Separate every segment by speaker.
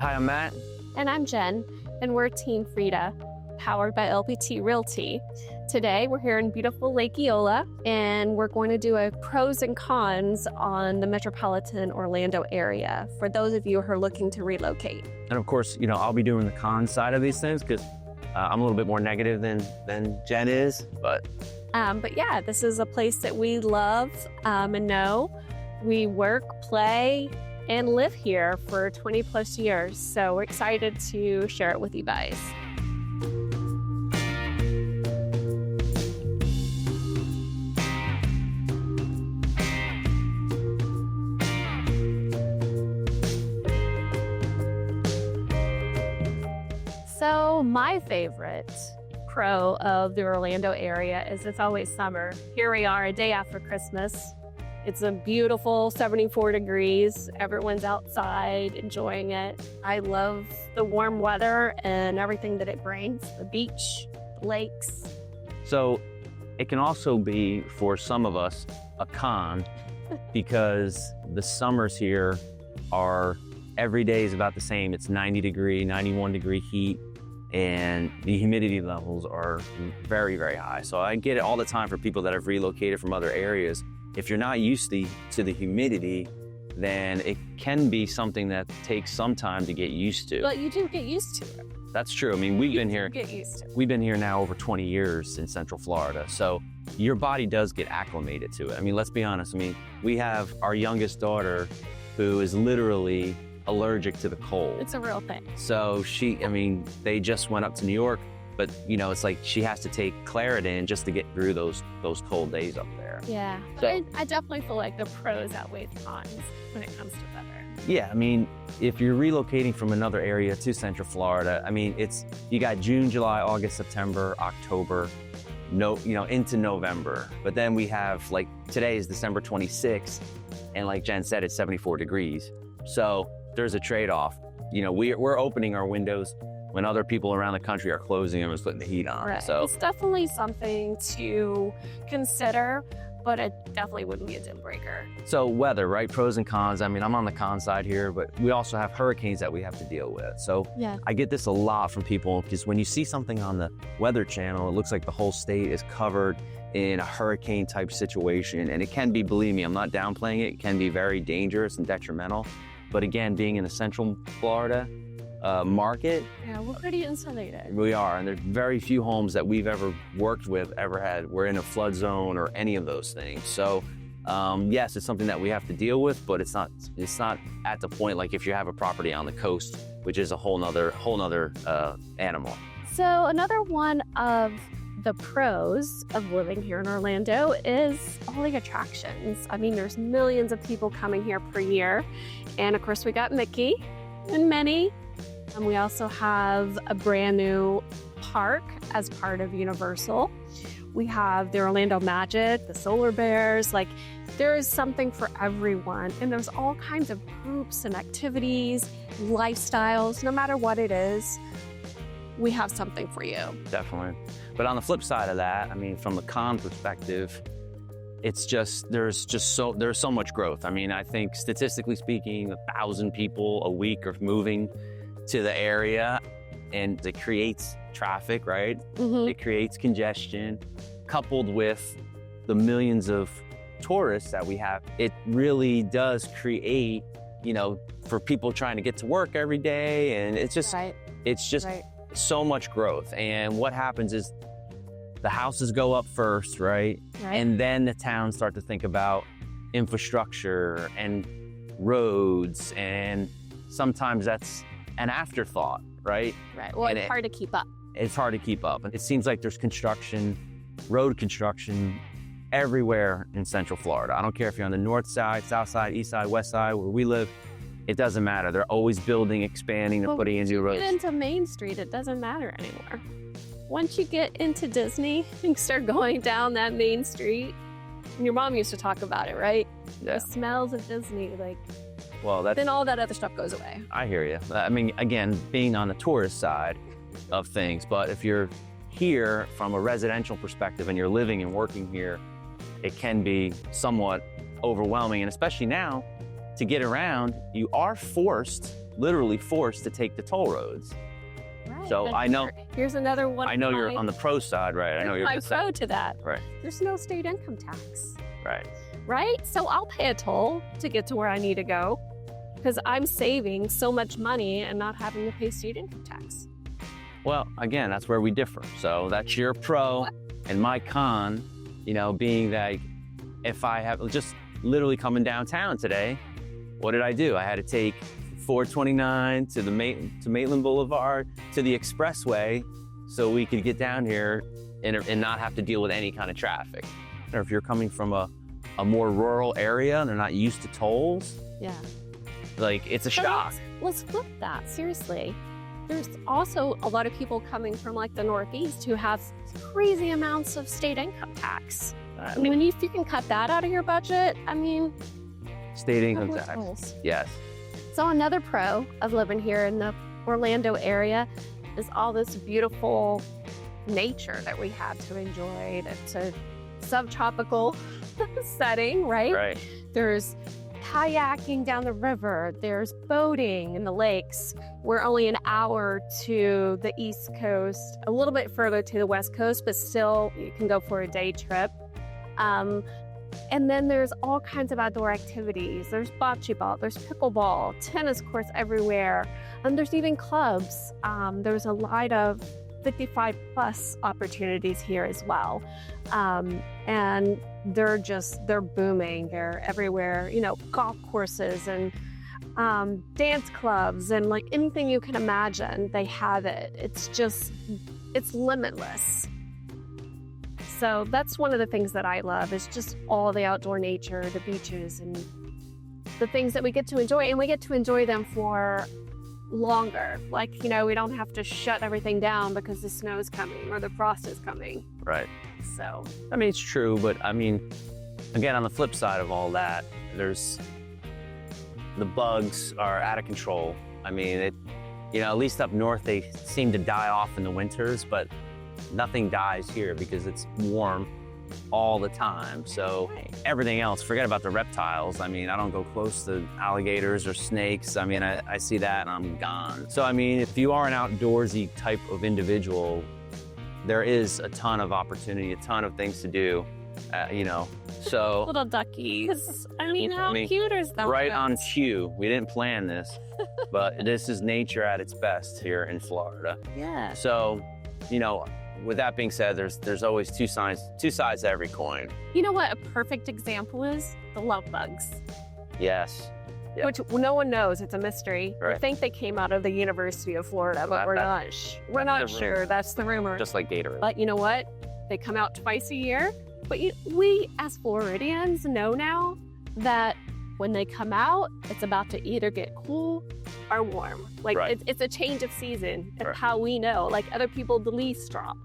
Speaker 1: Hi, I'm Matt.
Speaker 2: And I'm Jen, and we're Team Frida, powered by LPT Realty. Today, we're here in beautiful Lake Eola, and we're going to do a pros and cons on the metropolitan Orlando area for those of you who are looking to relocate.
Speaker 1: And of course, I'll be doing the con side of these things because I'm a little bit more negative than Jen is, but
Speaker 2: yeah, this is a place that we love and know. We work, play, and live here for 20 plus years. So we're excited to share it with you guys. So my favorite pro of the Orlando area is it's always summer. Here we are a day after Christmas. It's a beautiful 74 degrees. Everyone's outside enjoying it. I love the warm weather and everything that it brings, the beach, the lakes.
Speaker 1: So it can also be, for some of us, a con because the summers here are, every day is about the same. It's 90 degree, 91 degree heat, and the humidity levels are very, very high. So I get it all the time for people that have relocated from other areas. If you're not used to the humidity, then it can be something that takes some time to get used to.
Speaker 2: But you do get used to it.
Speaker 1: That's true. I mean, we've been here now over 20 years in Central Florida. So your body does get acclimated to it. I mean, let's be honest. I mean, we have our youngest daughter who is literally allergic to the cold.
Speaker 2: It's a real thing.
Speaker 1: So they just went up to New York, but it's like she has to take Claritin just to get through those cold days up there.
Speaker 2: Yeah, so, I definitely feel like the pros outweigh the cons when it comes to weather.
Speaker 1: Yeah, I mean, if you're relocating from another area to Central Florida, I mean, you got June, July, August, September, October, into November. But then we have, like, today is December 26th, and like Jen said, it's 74 degrees. So there's a trade-off. We're opening our windows when other people around the country are closing them and putting the heat on.
Speaker 2: Right.
Speaker 1: So
Speaker 2: it's definitely something to consider, but it definitely wouldn't be a deal breaker.
Speaker 1: So weather, right? Pros and cons. I mean, I'm on the con side here, but we also have hurricanes that we have to deal with. So yeah. I get this a lot from people because when you see something on the Weather Channel, it looks like the whole state is covered in a hurricane type situation. And it can be, believe me, I'm not downplaying it. It can be very dangerous and detrimental. But again, being in the Central Florida market.
Speaker 2: Yeah, we're pretty insulated.
Speaker 1: We are, and there's very few homes that we've ever worked with we're in a flood zone or any of those things. So yes, it's something that we have to deal with, but it's not at the point like if you have a property on the coast, which is a whole nother animal.
Speaker 2: So another one of the pros of living here in Orlando is all the attractions. I mean, there's millions of people coming here per year. And of course we got Mickey and Minnie. And we also have a brand new park as part of Universal. We have the Orlando Magic, the Solar Bears, like there is something for everyone. And there's all kinds of groups and activities, lifestyles, no matter what it is, we have something for you.
Speaker 1: Definitely. But on the flip side of that, I mean, from a con perspective, it's just, there's so much growth. I mean, I think statistically speaking, 1,000 people a week are moving to the area, and it creates traffic, right? Mm-hmm. It creates congestion, coupled with the millions of tourists that we have. It really does create, for people trying to get to work every day, and it's just so much growth. And what happens is the houses go up first, right? And then the towns start to think about infrastructure and roads, and sometimes that's an afterthought, right?
Speaker 2: Right. Well, it's hard to keep up.
Speaker 1: It's hard to keep up. And it seems like there's road construction everywhere in Central Florida. I don't care if you're on the north side, south side, east side, west side, where we live. It doesn't matter. They're always building, expanding, and putting in new roads.
Speaker 2: Get into Main Street, it doesn't matter anymore. Once you get into Disney, you start going down that Main Street. And your mom used to talk about it, right? Yeah. The smells of Disney, then all that other stuff goes away.
Speaker 1: I hear you. I mean, again, being on the tourist side of things, but if you're here from a residential perspective and you're living and working here, it can be somewhat overwhelming. And especially now, to get around, you are forced literally forced to take the toll roads.
Speaker 2: Right.
Speaker 1: So
Speaker 2: And
Speaker 1: I know,
Speaker 2: here's another one.
Speaker 1: I know you're on the pro side, right? I know you're
Speaker 2: I'm pro to that.
Speaker 1: Right,
Speaker 2: There's no state income tax,
Speaker 1: right.
Speaker 2: right? So I'll pay a toll to get to where I need to go because I'm saving so much money and not having to pay state income tax.
Speaker 1: Well, again, that's where we differ. So that's your pro and my con, you know, being that if I have just literally coming downtown today, what did I do? I had to take 429 to Maitland Boulevard to the expressway so we could get down here and not have to deal with any kind of traffic. Or if you're coming from a more rural area and they're not used to tolls,
Speaker 2: Yeah.
Speaker 1: like it's a shock.
Speaker 2: Let's flip that, seriously. There's also a lot of people coming from like the Northeast who have crazy amounts of state income tax.
Speaker 1: I
Speaker 2: And when you can cut that out of your budget, I mean,
Speaker 1: state income
Speaker 2: more
Speaker 1: tax.
Speaker 2: tolls.
Speaker 1: Yes.
Speaker 2: So another pro of living here in the Orlando area is all this beautiful nature that we have to enjoy. It's a subtropical setting, right?
Speaker 1: Right.
Speaker 2: There's kayaking down the river, there's boating in the lakes. We're only an hour to the East Coast, a little bit further to the West Coast, but still you can go for a day trip. And then there's all kinds of outdoor activities. There's bocce ball, there's pickleball, tennis courts everywhere. And there's even clubs. There's a lot of 55 plus opportunities here as well. And they're booming. They're everywhere, you know, golf courses and dance clubs and like anything you can imagine, they have it. It's limitless. So that's one of the things that I love is just all the outdoor nature, the beaches and the things that we get to enjoy, and we get to enjoy them for longer. Like, you know, we don't have to shut everything down because the snow's coming or the frost is coming.
Speaker 1: Right.
Speaker 2: So,
Speaker 1: I mean, it's true, but I mean, again, on the flip side of all that, the bugs are out of control. I mean, at least up north, they seem to die off in the winters, but nothing dies here because it's warm all the time. So everything else, forget about the reptiles. I mean, I don't go close to alligators or snakes. I mean, I see that and I'm gone. So, I mean, if you are an outdoorsy type of individual, there is a ton of opportunity, a ton of things to do, so.
Speaker 2: little duckies. I mean, how cute is that?
Speaker 1: Right on cue. We didn't plan this, but this is nature at its best here in Florida.
Speaker 2: Yeah.
Speaker 1: So, with that being said, there's always two sides to every coin.
Speaker 2: You know what a perfect example is? The love bugs.
Speaker 1: Yes. Yep.
Speaker 2: Which no one knows. It's a mystery.
Speaker 1: Right.
Speaker 2: I think they came out of the University of Florida, but we're not sure. That's the rumor.
Speaker 1: Just like Gatorade.
Speaker 2: But you know what? They come out twice a year. But we as Floridians know now that when they come out, it's about to either get cool or warm. Like
Speaker 1: right.
Speaker 2: it's a change of season. It's
Speaker 1: right.
Speaker 2: how we know. Like other people, the leaves drop.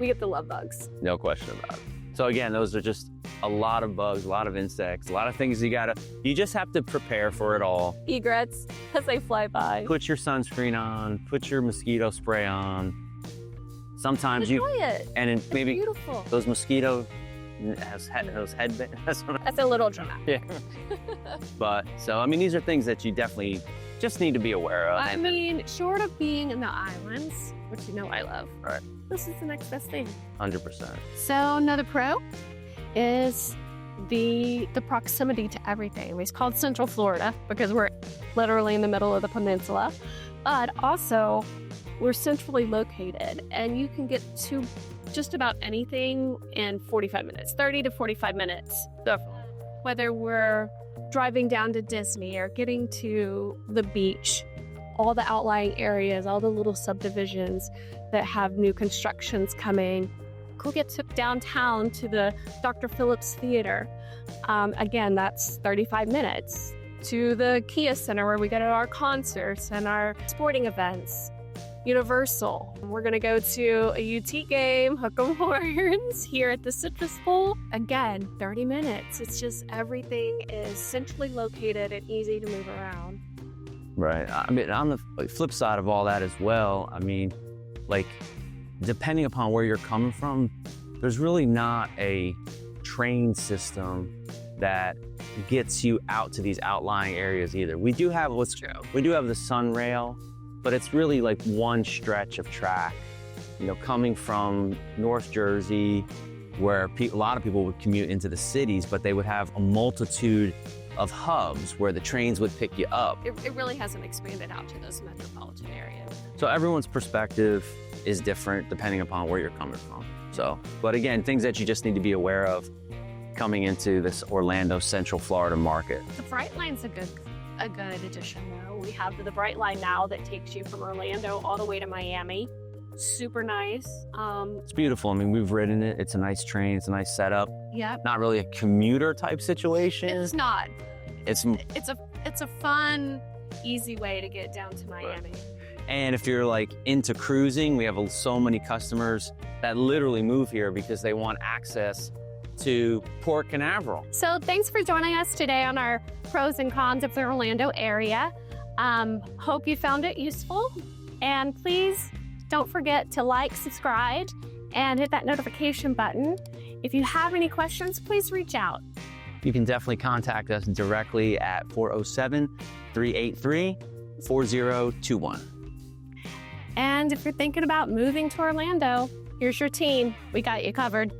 Speaker 2: We get the love bugs.
Speaker 1: No question about it. So again, those are just a lot of bugs, a lot of insects, a lot of things you just have to prepare for it all.
Speaker 2: Egrets, as they fly by.
Speaker 1: Put your sunscreen on, put your mosquito spray on. Sometimes
Speaker 2: Enjoy it.
Speaker 1: And then maybe
Speaker 2: beautiful.
Speaker 1: Those mosquito, those headbands.
Speaker 2: That's a little dramatic.
Speaker 1: Yeah. But, so, I mean, these are things that you definitely just need to be aware of.
Speaker 2: I mean, short of being in the islands, which you know I love.
Speaker 1: Right.
Speaker 2: This is the next best thing.
Speaker 1: 100%.
Speaker 2: So another pro is the proximity to everything. It's called Central Florida because we're literally in the middle of the peninsula, but also we're centrally located and you can get to just about anything in 45 minutes, 30 to 45 minutes.
Speaker 1: Definitely.
Speaker 2: Whether we're driving down to Disney or getting to the beach, all the outlying areas, all the little subdivisions that have new constructions coming. Go get took downtown to the Dr. Phillips Theater. Again, that's 35 minutes. To the Kia Center where we go to our concerts and our sporting events. Universal. We're gonna go to a UT game, Hook 'em Horns, here at the Citrus Bowl. Again, 30 minutes. It's just everything is centrally located and easy to move around.
Speaker 1: Right. I mean, on the flip side of all that as well, I mean, like, depending upon where you're coming from, there's really not a train system that gets you out to these outlying areas either. We do have the Sun Rail, but it's really like one stretch of track, coming from North Jersey, where a lot of people would commute into the cities, but they would have a multitude of hubs where the trains would pick you up.
Speaker 2: It really hasn't expanded out to those metropolitan areas.
Speaker 1: So everyone's perspective is different depending upon where you're coming from. So, but again, things that you just need to be aware of coming into this Orlando, Central Florida market.
Speaker 2: The Brightline's a good addition though. We have the Brightline now that takes you from Orlando all the way to Miami. Super nice.
Speaker 1: It's beautiful. I mean, we've ridden it. It's a nice train. It's a nice setup.
Speaker 2: Yep.
Speaker 1: Not really a commuter type situation.
Speaker 2: It's not.
Speaker 1: It's
Speaker 2: a fun, easy way to get down to Miami.
Speaker 1: And if you're like into cruising, we have so many customers that literally move here because they want access to Port Canaveral.
Speaker 2: So thanks for joining us today on our pros and cons of the Orlando area. Hope you found it useful. And please don't forget to like, subscribe, and hit that notification button. If you have any questions, please reach out.
Speaker 1: You can definitely contact us directly at 407-383-4021.
Speaker 2: And if you're thinking about moving to Orlando, here's your team. We got you covered.